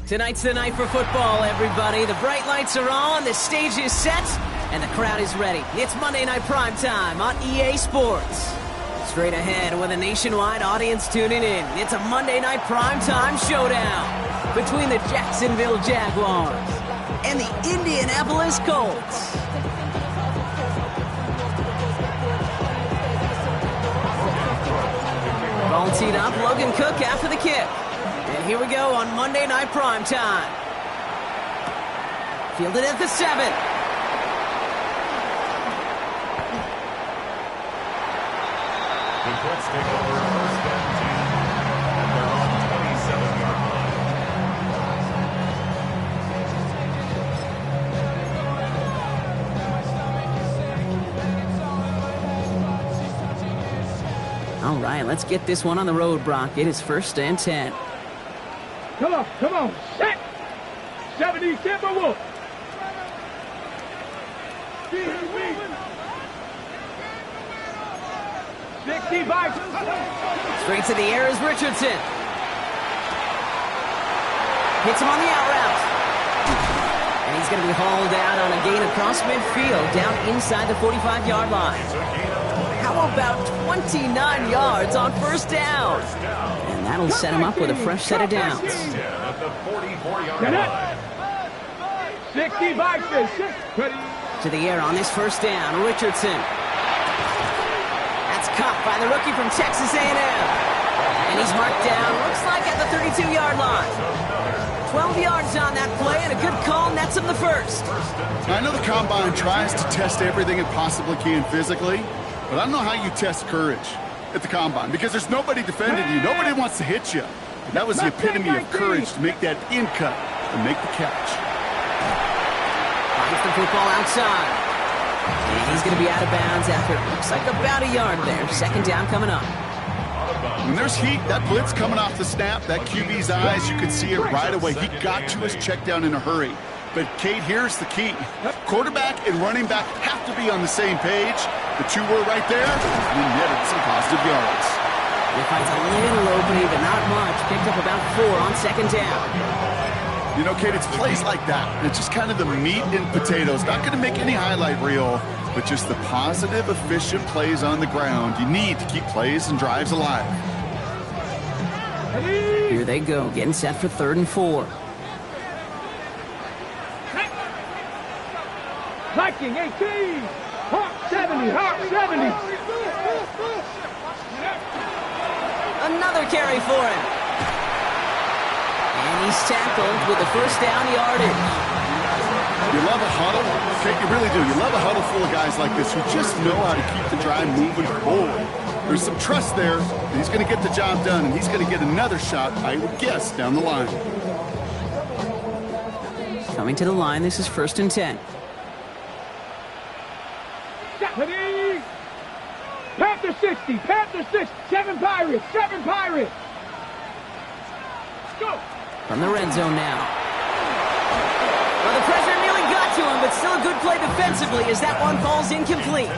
Tonight's the night for football, everybody. The bright lights are on, the stage is set, and the crowd is ready. It's Monday Night Primetime on EA Sports. Straight ahead with a nationwide audience tuning in, it's a Monday Night Primetime showdown between the Jacksonville Jaguars and the Indianapolis Colts. Ball teed up, Logan Cook after the kick. And here we go on Monday Night Primetime. Fielded at the 7. The Colts take over first and 10 at their own 27-yard line. All right, let's get this one on the road, Brock. It is first and 10. Come on, set! 70 Timberwolves! 60 Vikings! Straight to the air is Richardson. Hits him on the out route. And he's going to be hauled out on a gain across midfield, down inside the 45-yard line. How about 29 yards on first down? And that'll set him up with a fresh set of downs. At the 44-yard line. 60 Vikings! To the air on this first down, Richardson. That's caught by the rookie from Texas A&M. And he's marked down, looks like at the 32-yard line. 12 yards on that play, and a good call nets him the first. I know the Combine tries to test everything it possibly can physically, but I don't know how you test courage at the Combine, because there's nobody defending you. Nobody wants to hit you. And that was the epitome of courage to make that in cut and make the catch. Finds the football outside. And he's going to be out of bounds after it looks like about a yard there. Second down coming up. When there's heat, that blitz coming off the snap, that QB's eyes, you could see it right away. He got to his check down in a hurry. But, Kate, here's the key. Quarterback and running back have to be on the same page. The two were right there, and netted some positive yards. He finds a little opening, but not much. Picked up about 4 on second down. You know, Kate, it's plays like that. It's just kind of the meat and potatoes. Not going to make any highlight reel, but just the positive, efficient plays on the ground. You need to keep plays and drives alive. Here they go, getting set for 3rd and 4. Viking 18! Hawk 70! Hawk 70! Another carry for him. And he's tackled with the first down yardage. You love a huddle. Okay, you really do. You love a huddle full of guys like this who just know how to keep the drive moving forward. There's some trust there. He's going to get the job done, and he's going to get another shot, I would guess, down the line. Coming to the line, this is 1st and 10. Panther 60! Panther 6! 7 Pirates! 7 Pirates! Go! From the red zone now. Well, the pressure nearly got to him, but still a good play defensively as that one falls incomplete.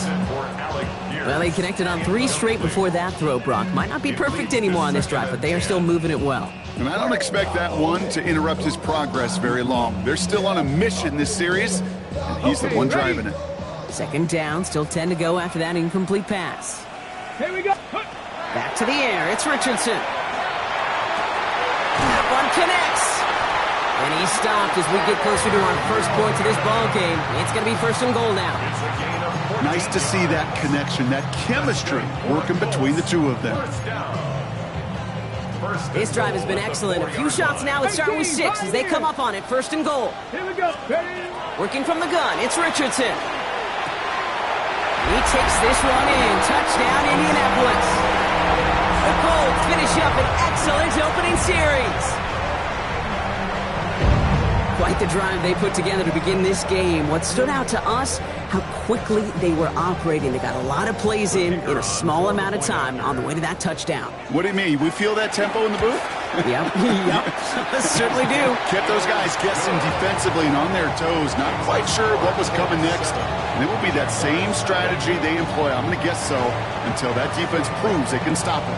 Well, they connected on 3 straight before that throw, Brock. Might not be perfect anymore on this drive, but they are still moving it well. And I don't expect that one to interrupt his progress very long. They're still on a mission this series, and he's the one driving it. Second down, still 10 to go after that incomplete pass. Here we go. Back to the air, it's Richardson. That one connects. And he's stopped as we get closer to our first point to this ball game. It's going to be 1st and goal now. Nice to see that connection, that chemistry working between the two of them. This drive has been excellent. A few shots now. It's starting with 6 as they come up on it. 1st and goal. Here we go. Working from the gun, it's Richardson. He takes this one in. Touchdown, Indianapolis. The Colts finish up an excellent opening series. Quite the drive they put together to begin this game. What stood out to us, how quickly they were operating. They got a lot of plays in a small amount of time on the way to that touchdown. What do you mean? We feel that tempo in the booth? Yep, certainly do. Kept those guys guessing defensively and on their toes, not quite sure what was coming next. And it will be that same strategy they employ, I'm going to guess so, until that defense proves they can stop it.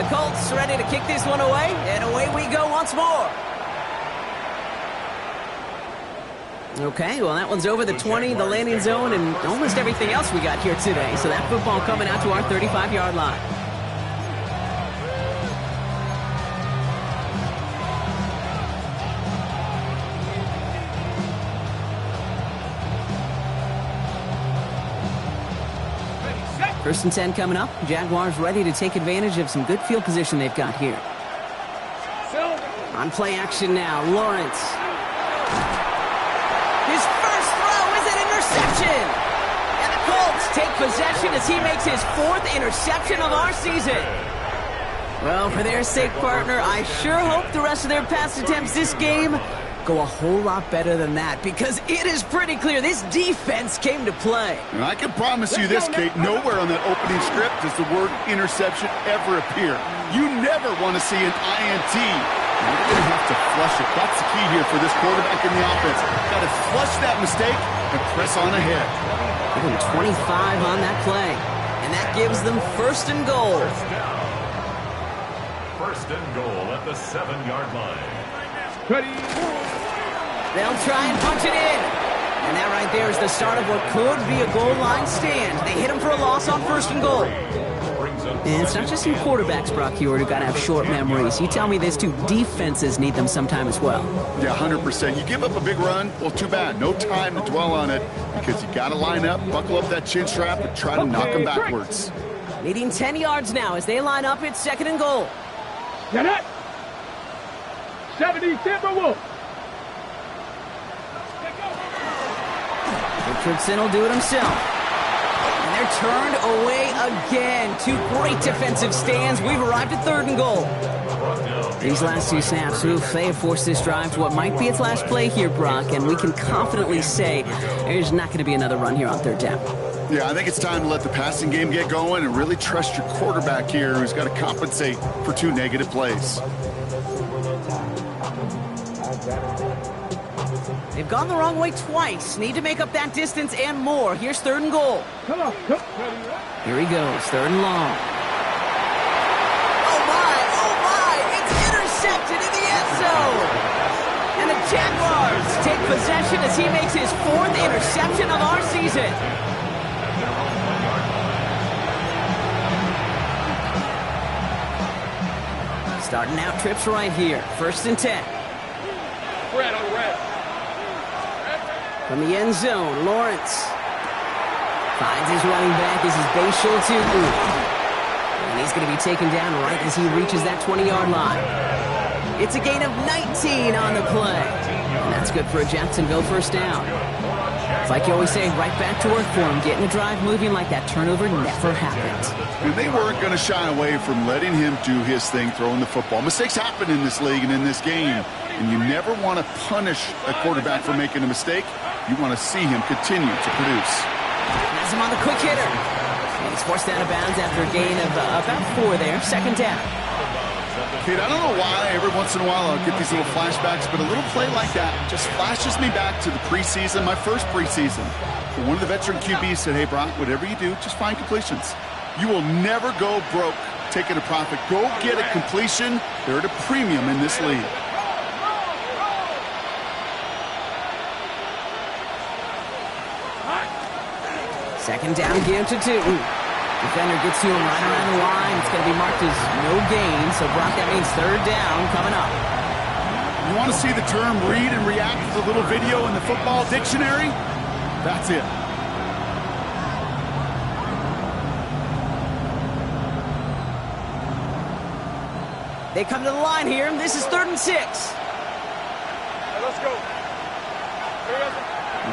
The Colts ready to kick this one away, and away we go once more. Okay, well, that one's over the 20, the landing zone, and almost everything else we got here today. So that football coming out to our 35-yard line. First and 10 coming up. Jaguars ready to take advantage of some good field position they've got here. On play action now, Lawrence. His first throw is an interception. And the Colts take possession as he makes his 4th interception of our season. Well, for their sake, partner, I sure hope the rest of their pass attempts this game go a whole lot better than that, because it is pretty clear this defense came to play. And I can promise you this, Kate, nowhere on that opening script does the word interception ever appear. You never want to see an INT. You're going to have to flush it. That's the key here for this quarterback in the offense. Got to flush that mistake and press on ahead. Give him 25 on that play, and that gives them first and goal. First and goal at the 7-yard line. Ready. They'll try and punch it in. And that right there is the start of what could be a goal line stand. They hit him for a loss on first and goal. And it's not just in quarterbacks, Brock Heward, who got to have short memories. You tell me this too, defenses need them sometime as well. Yeah, 100%. You give up a big run, well, too bad. No time to dwell on it, because you got to line up, buckle up that chin strap, and try to knock them backwards. Needing 10 yards now as they line up. It's second and goal. Get it. 70 Timberwolves. Richardson will do it himself. And they're turned away again. 2 great defensive stands. We've arrived at third and goal. These last 2 snaps, they have forced this drive to what might be its last play here, Brock, and we can confidently say there's not going to be another run here on third down. Yeah, I think it's time to let the passing game get going and really trust your quarterback here, who's got to compensate for 2 negative plays. They've gone the wrong way twice. Need to make up that distance and more. Here's third and goal. Come on. Come. Here he goes, third and long. Oh my, it's intercepted in the end zone. And the Jaguars take possession as he makes his 4th interception of our season. Starting out trips right here, first and 10. Red on red. From the end zone, Lawrence finds his running back as his base shoulder to and he's going to be taken down right as he reaches that 20-yard line. It's a gain of 19 on the play. And that's good for a Jacksonville first down. It's like you always say, right back to work for him. Getting the drive moving like that turnover never happened. And they weren't going to shy away from letting him do his thing, throwing the football. Mistakes happen in this league and in this game. And you never want to punish a quarterback for making a mistake. You want to see him continue to produce. Has him on the quick hitter. And he's forced out of bounds after a gain of about 4 there. Second down. Kid, I don't know why every once in a while I'll get these little flashbacks, but a little play like that just flashes me back to the preseason, my first preseason. One of the veteran QBs said, hey, Brock, whatever you do, just find completions. You will never go broke taking a profit. Go get a completion. They're at a premium in this league. Second down, give to Tootin. Defender gets to him right around the line. It's going to be marked as no gain. So, Brock, that means third down coming up. You want to see the term read and react to the little video in the football dictionary? That's it. They come to the line here. This is 3rd and 6. Let's go.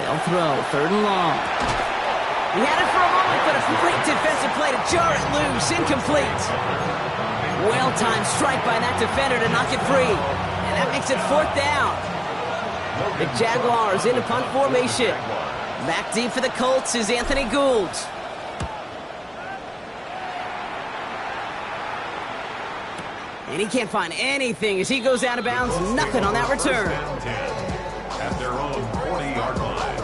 They'll throw. 3rd and long. He had it for a moment, but a great defensive play to jar it loose. Incomplete. Well-timed strike by that defender to knock it free. And that makes it 4th down. The Jaguars into punt formation. Back deep for the Colts is Anthony Gould. And he can't find anything as he goes out of bounds. Nothing on that return. At their own 40-yard line.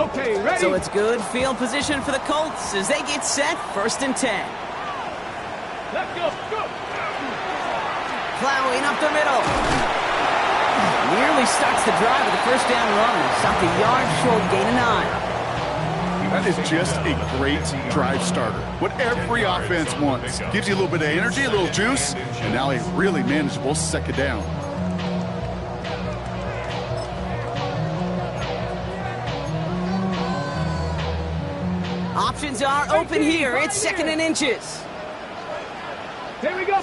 Okay, ready? So it's good field position for the Colts as they get set, 1st and 10. Let's go. Go. Plowing up the middle. Nearly starts the drive with a first down run. Stopped a yard short, gain of 9. That is just a great drive starter. What every offense wants. Gives you a little bit of energy, a little juice, and now a really manageable second down. Options are open here. It's 2nd and inches. Here we go.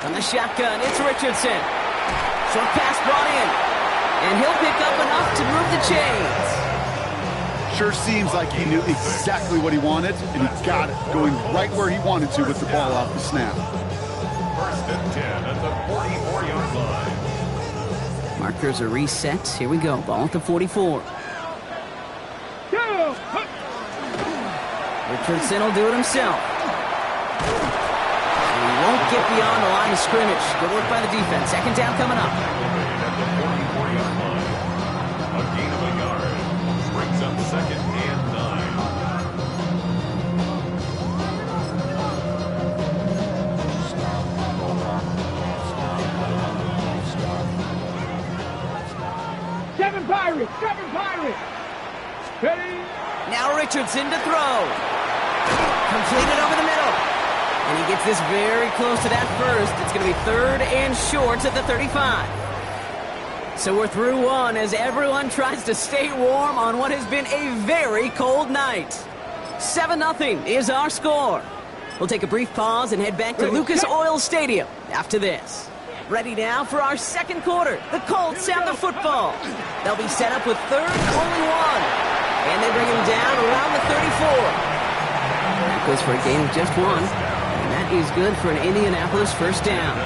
From the shotgun, it's Richardson. Short pass brought in. And he'll pick up enough to move the chains. Sure seems like he knew exactly what he wanted, and he got it, going right where he wanted to with the ball off the snap. 1st and 10 at the 44-yard line. Markers are reset. Here we go. Ball at the 44. Richardson will do it himself. He won't get beyond the line of scrimmage. Good work by the defense. 2nd down coming up. At the 44-yard line. A gain of a yard. Brings up 2nd and 9. 7 Pirates. 7 Pirates. Ready? Now Richardson to throw. Completed over the middle. And he gets this very close to that first. It's going to be 3rd and short at the 35. So we're through one as everyone tries to stay warm on what has been a very cold night. 7-0 is our score. We'll take a brief pause and head back to Lucas Oil Stadium after this. Ready now for our 2nd quarter. The Colts have the football. They'll be set up with 3rd and only 1. And they bring him down around the 34. That goes for a gain of just 1. And that is good for an Indianapolis first down.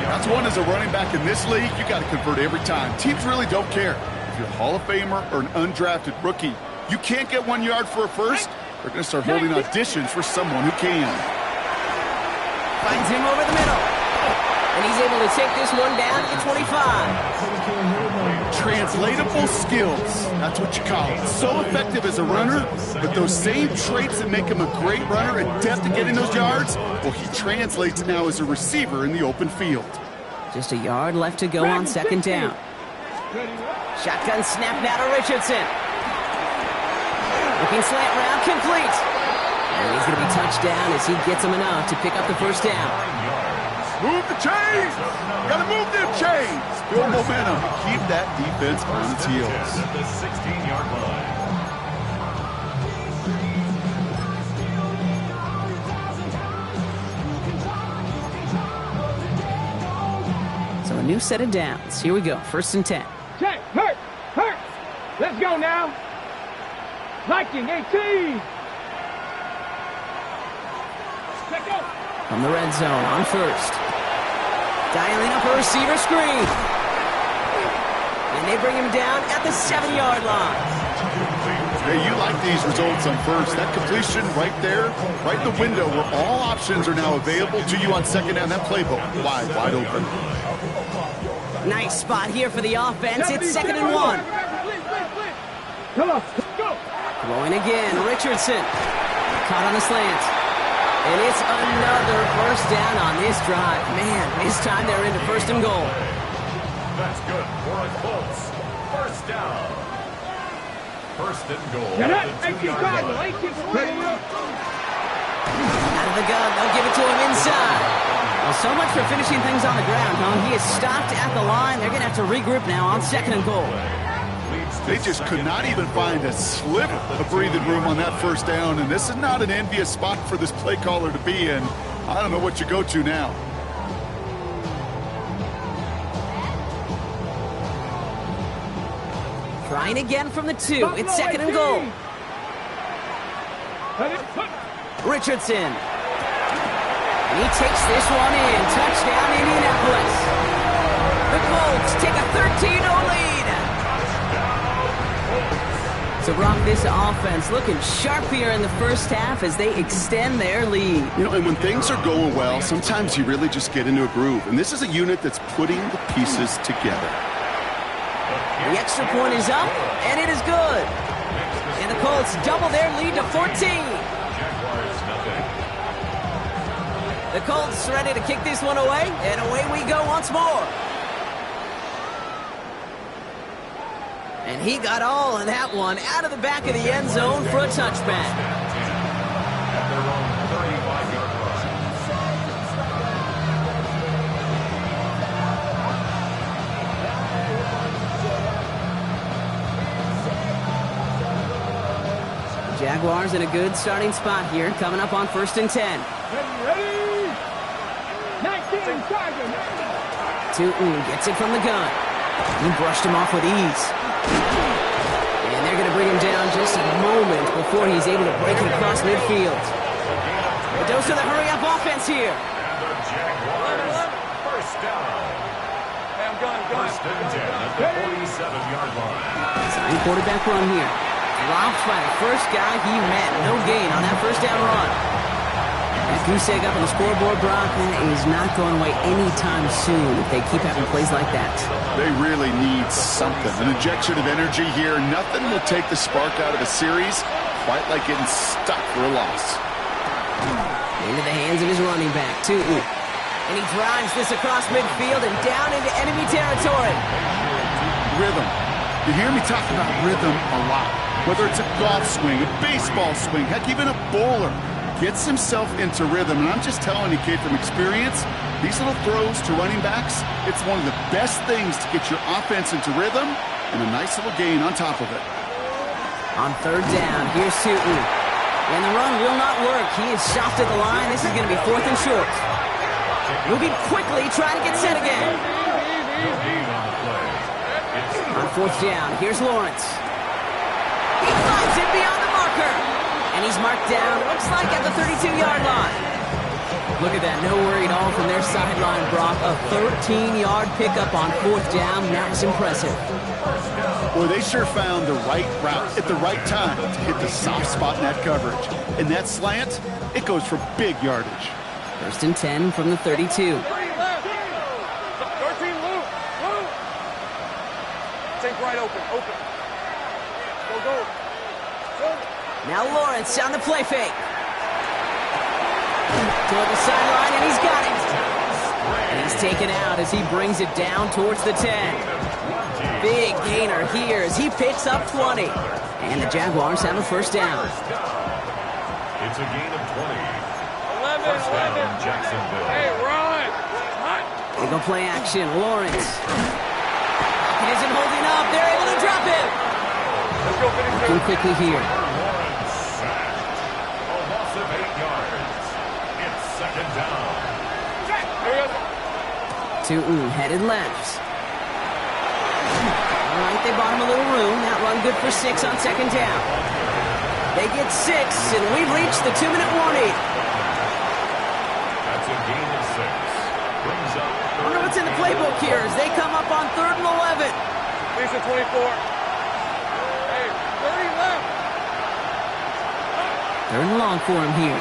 That's one as a running back in this league, you got to convert every time. Teams really don't care. If you're a Hall of Famer or an undrafted rookie, you can't get 1 yard for a first, they're going to start holding auditions for someone who can. Finds him over the middle. And he's able to take this one down at 25. Translatable skills. That's what you call it. So effective as a runner, but those same traits that make him a great runner and depth at getting those yards, well, he translates now as a receiver in the open field. Just a yard left to go on 2nd down. Shotgun snap now to Richardson. Looking slant route, complete. And he's going to be touched down as he gets him enough to pick up the first down. Move the chains! Gotta move them chains! Build momentum. Keep that defense on its heels. At the 16-yard line. So a new set of downs. Here we go. 1st and 10. Check. Hurt. Let's go now. Viking 18. Check go. From the red zone on 1st. Dialing up a receiver screen. And they bring him down at the 7-yard line. Hey, you like these results on 1st. That completion right there, right in the window where all options are now available to you on 2nd down. That playbook wide open. Nice spot here for the offense. It's 2nd and 1. Come on. Go. Throwing again. Richardson. Caught on the slant. And it's another first down on this drive. Man, this time they're into 1st and goal. That's good for a Colts. First down. 1st and goal. Get up. At the 2-yard line. Out of the gun, they'll give it to him inside. Well, so much for finishing things on the ground, huh? He is stopped at the line. They're going to have to regroup now on 2nd and goal. They just could not even find a sliver of breathing room on that first down, and this is not an envious spot for this play caller to be in. I don't know what you go to now. Trying again from the 2. It's 2nd and goal. Richardson. And he takes this one in. Touchdown, Indianapolis. The Colts take a 13-0 lead. So, Brock, this offense looking sharp here in the first half as they extend their lead. You know, and when things are going well, sometimes you really just get into a groove. And this is a unit that's putting the pieces together. The extra point is up, and it is good. And the Colts double their lead to 14. Jaguars nothing. The Colts ready to kick this one away, and away we go once more. And he got all of that one out of the back of the end zone for a touchback. At their own 35-yard Jaguars in a good starting spot here, coming up on 1st and 10. Ready? 19, Tiger. Tootin gets it from the gun. He brushed him off with ease. And they're going to bring him down just a moment before he's able to break it across midfield. A dose of the hurry-up offense here. And the Jaguars, first down. Hey, I'm going. First and 10 at the 47-yard line. Sign quarterback run here. Dropped by the first guy he met. No gain on that first down run. That goose egg up on the scoreboard, Brock, that is not going away anytime soon if they keep having plays like that. They really need something. An injection of energy here. Nothing will take the spark out of a series quite like getting stuck for a loss. Into the hands of his running back, Tootin. And he drives this across midfield and down into enemy territory. Rhythm. You hear me talk about rhythm a lot. Whether it's a golf swing, a baseball swing, heck, even a bowler gets himself into rhythm. And I'm just telling you, kid, from experience, these little throws to running backs, it's one of the best things to get your offense into rhythm and a nice little gain on top of it. On 3rd down, here's Tootin. And the run will not work. He is shot to the line. This is going to be 4th and short. Moving quickly, trying to get set again. On 4th down, here's Lawrence. He finds it beyond the marker. And he's marked down, looks like at the 32-yard line. Look at that, no worry at all from their sideline, Brock. A 13-yard pickup on 4th down. That's impressive. Boy, they sure found the right route at the right time to hit the soft spot in that coverage. And that slant, it goes for big yardage. 1st and 10 from the 32. 13 left. 13 loop. Take right open. Go. Now Lawrence on the play fake. Toward the sideline, and he's got it. And he's taken out as he brings it down towards the 10. Big gainer here as he picks up 20. And the Jaguars have a 1st down. It's a gain of 20. 11. First down, Jacksonville. Hey, run. They go play action. Lawrence. He isn't holding up. They're able to drop him. Let's go finish Working quickly here. Lawrence sacked. A loss of 8 yards. It's 2nd down. Tootin headed left. All right, they bought him a little room. That run good for 6 on 2nd down. They get 6, and we've reached the 2-minute warning. That's a gain of 6. Brings up I wonder what's in the playbook here as they come up on 3rd and 11. Lisa 24. Hey, 30 left. 3rd and long for him here.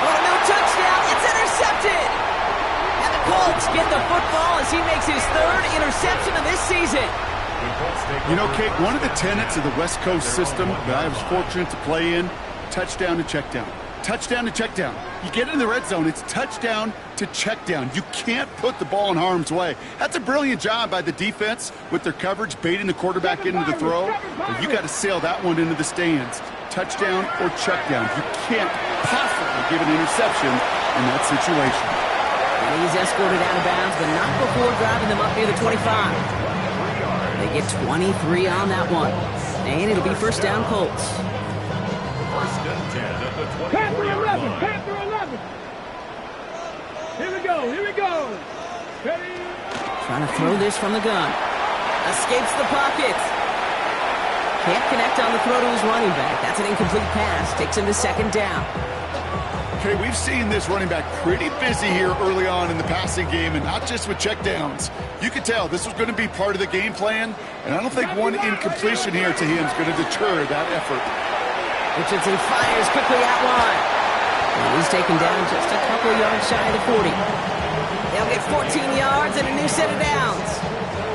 Oh, no touchdown. It's intercepted. And the Colts get the football as he makes his 3rd interception of this season. You know, Kate, one of the tenets of the West Coast system that I was fortunate to play in, touchdown to check down. Touchdown to check down. You get in the red zone, it's touchdown to check down. You can't put the ball in harm's way. That's a brilliant job by the defense with their coverage, baiting the quarterback into the throw. But you got to sail that one into the stands. Touchdown or check down. You can't possibly give an interception in that situation. And he's escorted out of bounds, but not before driving them up near the 25. They get 23 on that one. And it'll be 1st down Colts. First and 10 at the 24-yard Panther 11. line. Panther 11. Here we go. Ready? Trying to throw this from the gun. Escapes the pocket. Can't connect on the throw to his running back. That's an incomplete pass. Takes him to 2nd down. Okay, we've seen this running back pretty busy here early on in the passing game, and not just with checkdowns. You could tell this was going to be part of the game plan, and I don't think one incompletion here to him is going to deter that effort. Richardson fires quickly out wide. And he's taken down just a couple of yards shy of the 40. They'll get 14 yards and a new set of downs.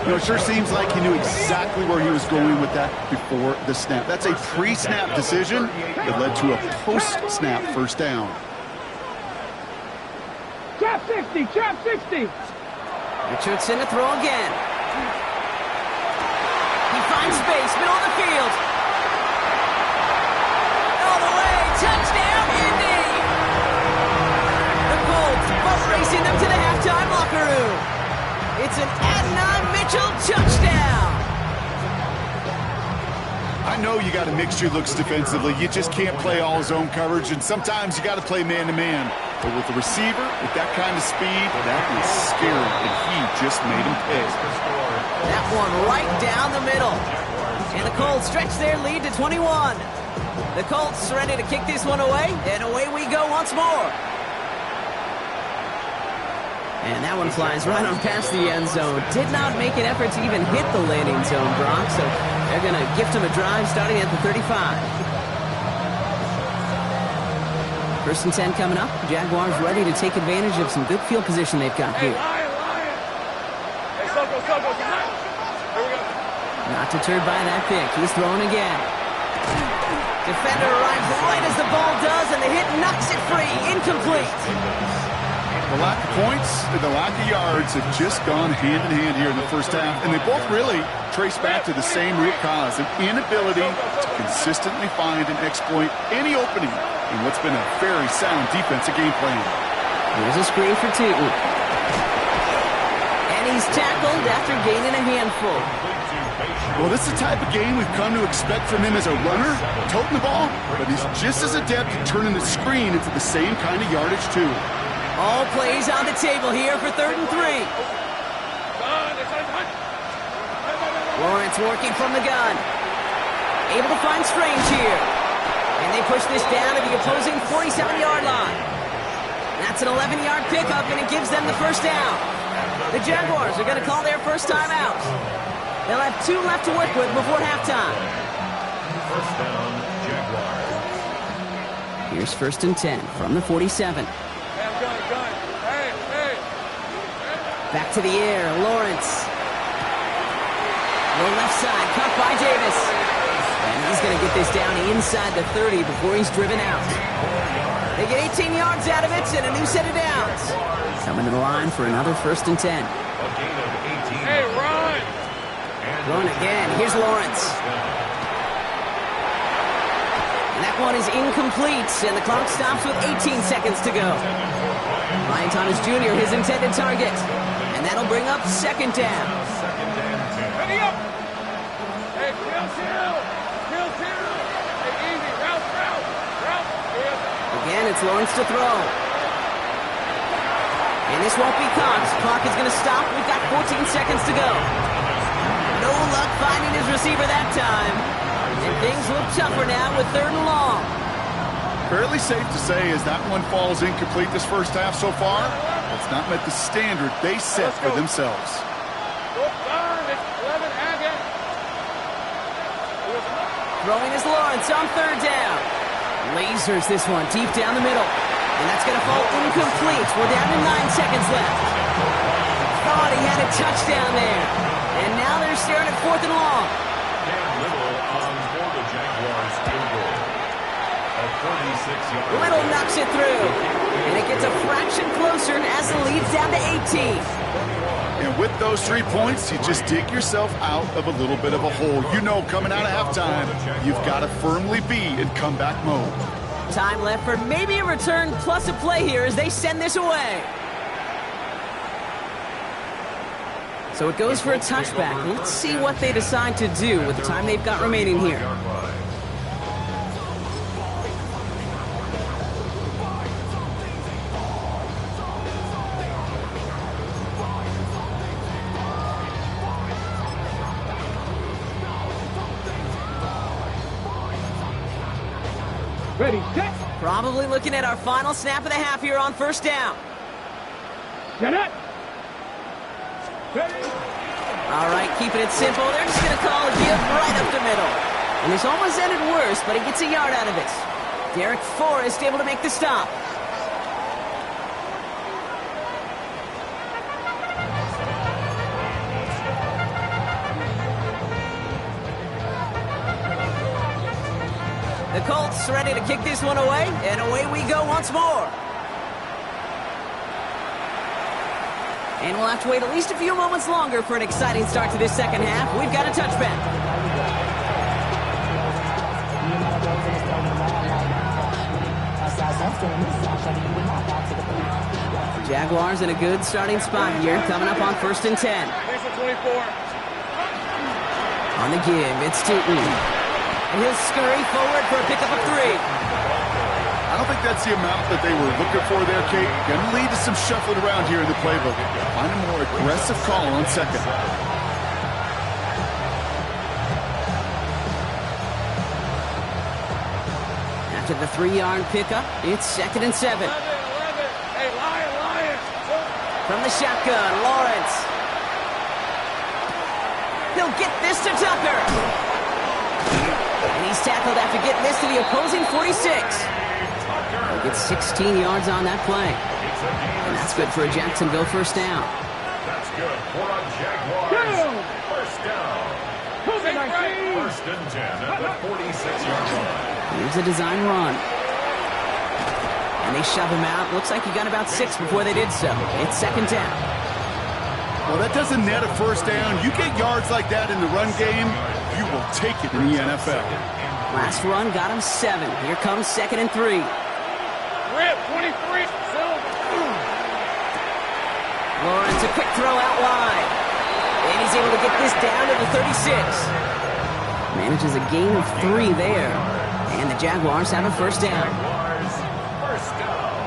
You know, it sure seems like he knew exactly where he was going with that before the snap. That's a pre-snap decision that led to a post-snap 1st down. 60, trap 60. Richardson to throw again. He finds space, middle of the field. All the way, touchdown, Indy! The Colts boat racing them to the halftime locker room. It's an Adonai Mitchell touchdown. I know you got a mixture looks defensively. You just can't play all zone coverage, and sometimes you got to play man-to-man. But with the receiver, with that kind of speed, that is scary, and he just made him pay. That one right down the middle. And the Colts stretch their lead to 21. The Colts ready to kick this one away, and away we go once more. And that one flies right on past the end zone. Did not make an effort to even hit the landing zone, Brock, so they're going to gift him a drive starting at the 35. First and 10 coming up. Jaguars ready to take advantage of some good field position they've got here. Hey, go. Here we go. Not deterred by that pick. He's throwing again. Defender arrives right as the ball does, and the hit knocks it free. Incomplete. The lack of points and the lack of yards have just gone hand in hand here in the first half, and they both really trace back to the same root cause, an inability to consistently find and exploit any opening in what's been a very sound defensive game plan. Here's a screen for two. And he's tackled after gaining a handful. Well, this is the type of game we've come to expect from him as a runner, toting the ball, but he's just as adept at turning the screen into the same kind of yardage, too. All plays on the table here for 3rd and 3. Lawrence working from the gun. Able to find Strange here. And they push this down to the opposing 47-yard line. That's an 11-yard pickup, and it gives them the first down. The Jaguars are going to call their first time out. They'll have 2 left to work with before halftime. First down, Jaguars. Here's 1st and 10 from the 47. Back to the air, Lawrence. Low left side, caught by Davis. And he's going to get this down inside the 30 before he's driven out. They get 18 yards out of it and a new set of downs. Coming to the line for another 1st and 10. A gain of 18. Hey, run! Run again. Here's Lawrence. And that one is incomplete, and the clock stops with 18 seconds to go. Ryan Thomas Jr., his intended target. And that'll bring up 2nd down. Ready up! Hey, chill! Hey, easy, route! Again, it's Lawrence to throw. And this won't be caught. Clock is going to stop. We've got 14 seconds to go. No luck finding his receiver that time. And things look tougher now with 3rd and long. Fairly safe to say as that one falls incomplete this first half so far, it's not met the standard they set for themselves. Throwing is Lawrence on 3rd down. Lasers this one deep down the middle. And that's going to fall incomplete. We're down to 9 seconds left. Thought he had a touchdown there. And now they're staring at 4th and long. Dan Little on for the Jaguars field goal. A 46-yard. Little knocks it through. And it gets a fraction closer as the lead's down to 18. And with those 3 points, you just dig yourself out of a little bit of a hole. You know, coming out of halftime, you've got to firmly be in comeback mode. Time left for maybe a return plus a play here as they send this away. So it goes for a touchback. Let's see what they decide to do with the time they've got remaining here. Ready, set, Probably looking at our final snap of the half here on 1st down. set up. Ready. All right, keeping it simple. They're just going to call a give right up the middle. And this almost ended worse, but he gets a yard out of it. Derek Forrest able to make the stop. The Colts ready to kick this one away, and away we go once more. And we'll have to wait at least a few moments longer for an exciting start to this second half. We've got a touchback. Jaguars in a good starting spot here, coming up on 1st and 10. On the give, it's Tootin. And he'll scurry forward for a pickup of 3. I don't think that's the amount that they were looking for there, Kate. Going to lead to some shuffling around here in the playbook. Find a more aggressive call on second. After the 3-yard pickup, it's 2nd and 7. Hey, Lion. From the shotgun, Lawrence. He'll get this to Tucker. And he's tackled after getting this to the opposing 46. He'll get 16 yards on that play. And that's good for a Jacksonville first down. That's good for a Jaguars. First down. First and 10 at the 46-yard line. Here's a design run. And they shove him out. Looks like he got about 6 before they did so. It's 2nd down. Well, that doesn't net a first down. You get yards like that in the run game, you will take it in the NFL. Last run got him 7. Here comes 2nd and 3. Rip, 23. Lawrence, a quick throw out wide. And he's able to get this down to the 36. Manages a gain of 3 there. And the Jaguars have a first down. Jaguars, first down.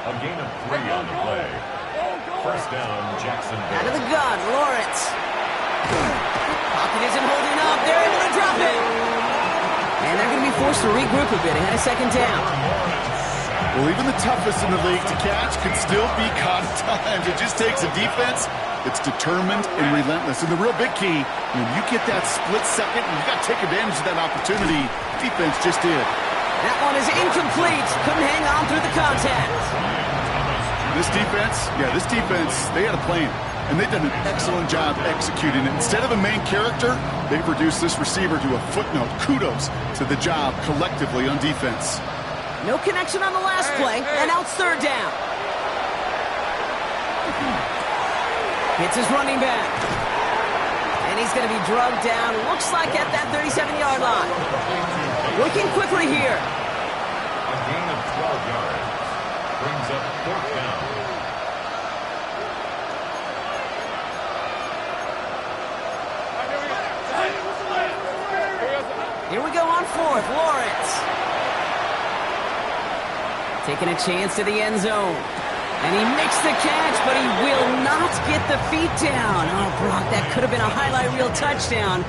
A gain of 3 on the play. First down, Jacksonville. Out of the gun, Lawrence. Pocket isn't holding up. They're able to drop it. And they're going to be forced to regroup a bit ahead of 2nd down. Well, even the toughest in the league to catch can still be caught at times. It just takes a defense that's determined and relentless. And the real big key, when you get that split second, you got to take advantage of that opportunity. Defense just did. That one is incomplete. Couldn't hang on through the contact. This defense, they had a plan. And they've done an excellent job executing it. Instead of a main character, they've reduced this receiver to a footnote. Kudos to the job collectively on defense. No connection on the last play, and now it's 3rd down. It's his running back. And he's going to be drugged down, looks like at that 37-yard line. Working quickly here. A gain of 12 yards. Brings up 4th down. Here we go on 4th, Lawrence. Taking a chance to the end zone. And he makes the catch, but he will not get the feet down. Oh, Brock, that could have been a highlight reel touchdown.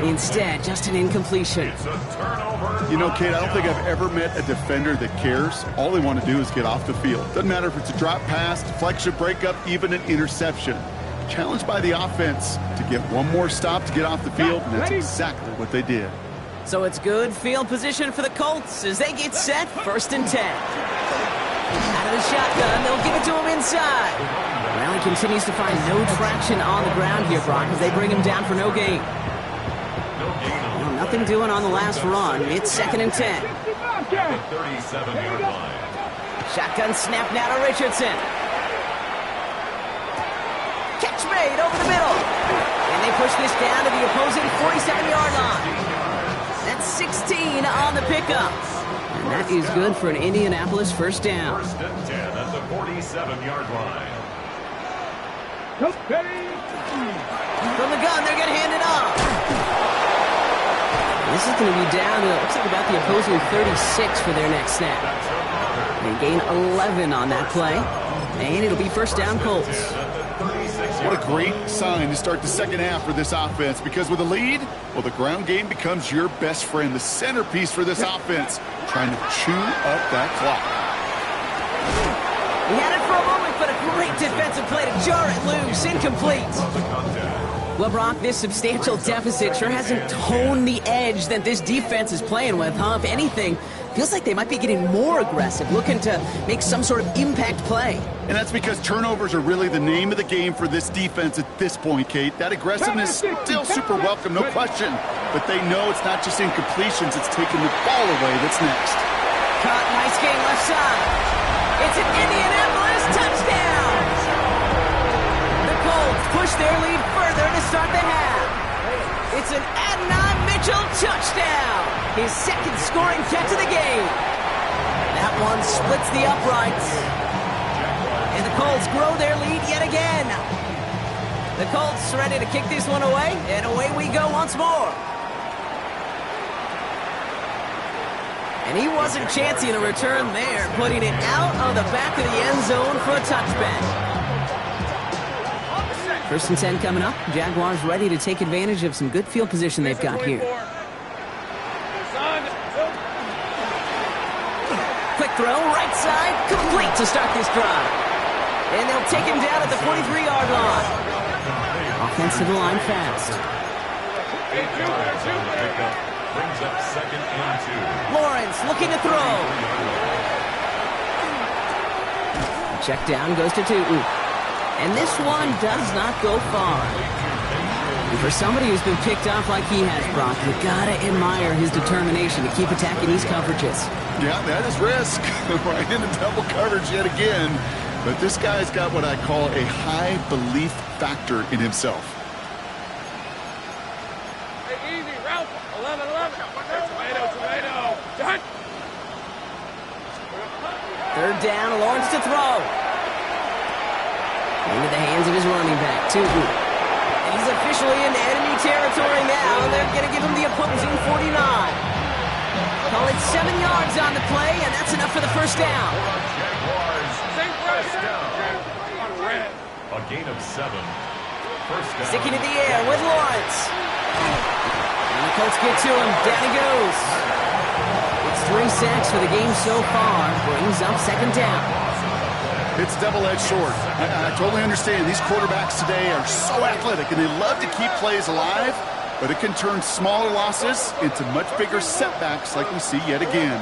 Instead, just an incompletion. It's a turnover. You know, Kate, I don't think I've ever met a defender that cares. All they want to do is get off the field. Doesn't matter if it's a drop pass, deflection, breakup, even an interception. Challenged by the offense to get one more stop to get off the field, and that's exactly what they did. So it's good field position for the Colts as they get set, 1st and 10. Out of the shotgun, they'll give it to him inside. Well, he continues to find no traction on the ground here, Brock, as they bring him down for no gain. Well, nothing doing on the last run. It's 2nd and 10. 37-yard line. Shotgun snap now to Richardson. Catch made over the middle. And they push this down to the opposing 47-yard line. That's 16 on the pickup. And that is good for an Indianapolis first down. 1st and 10 at the 47-yard line. From the gun, they're going to hand it off. This is going to be down to, looks like about the opposing 36 for their next snap. They gain 11 on that play. And it'll be first down Colts. What a great sign to start the second half for this offense, because with a lead, well, the ground game becomes your best friend, the centerpiece for this offense, trying to chew up that clock. He had it for a moment, but a great defensive play to jar it loose, incomplete. Well, Brock, this substantial deficit sure hasn't toned the edge that this defense is playing with, huh? If anything, feels like they might be getting more aggressive, looking to make some sort of impact play. And that's because turnovers are really the name of the game for this defense at this point, Kate. That aggressiveness still super welcome, no question. But they know it's not just incompletions, it's taking the ball away that's next. Caught, nice game left side. It's an Indianapolis touchdown. push their lead further to start the half. It's an Adnan Mitchell touchdown. His second scoring catch of the game. That one splits the uprights. And the Colts grow their lead yet again. The Colts ready to kick this one away, and away we go once more. And he wasn't chancing a return there, putting it out of the back of the end zone for a touchback. 1st and 10 coming up. Jaguars ready to take advantage of some good field position they've got here. Quick throw, right side, complete to start this drive. And they'll take him down at the 43-yard line. Offense to the line fast. Brings up 2nd and 2. Lawrence looking to throw. Check down goes to Tootin. And this one does not go far. And for somebody who's been picked off like he has, Brock, you gotta admire his determination to keep attacking these coverages. Yeah, that is risk. Right into double coverage yet again. But this guy's got what I call a high belief factor in himself. Easy, Ralph. 11. Tomato. Done. 3rd down, Lawrence to throw. Into the hands of his running back, Tootin. And he's officially into enemy territory now, and they're going to give him the opposing 49. Call it 7 yards on the play, and that's enough for the 1st down. Jaguars. First down. A gain of 7. 1st down. Sticking in the air with Lawrence. And the Colts get to him. Down he goes. It's 3 sacks for the game so far. Brings up 2nd down. It's double-edged sword. I totally understand. These quarterbacks today are so athletic, and they love to keep plays alive, but it can turn smaller losses into much bigger setbacks like we see yet again.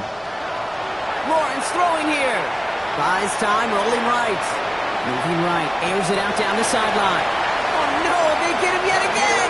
Lawrence throwing here. Buys time, rolling right. Moving right, airs it out down the sideline. Oh no, they get him yet again.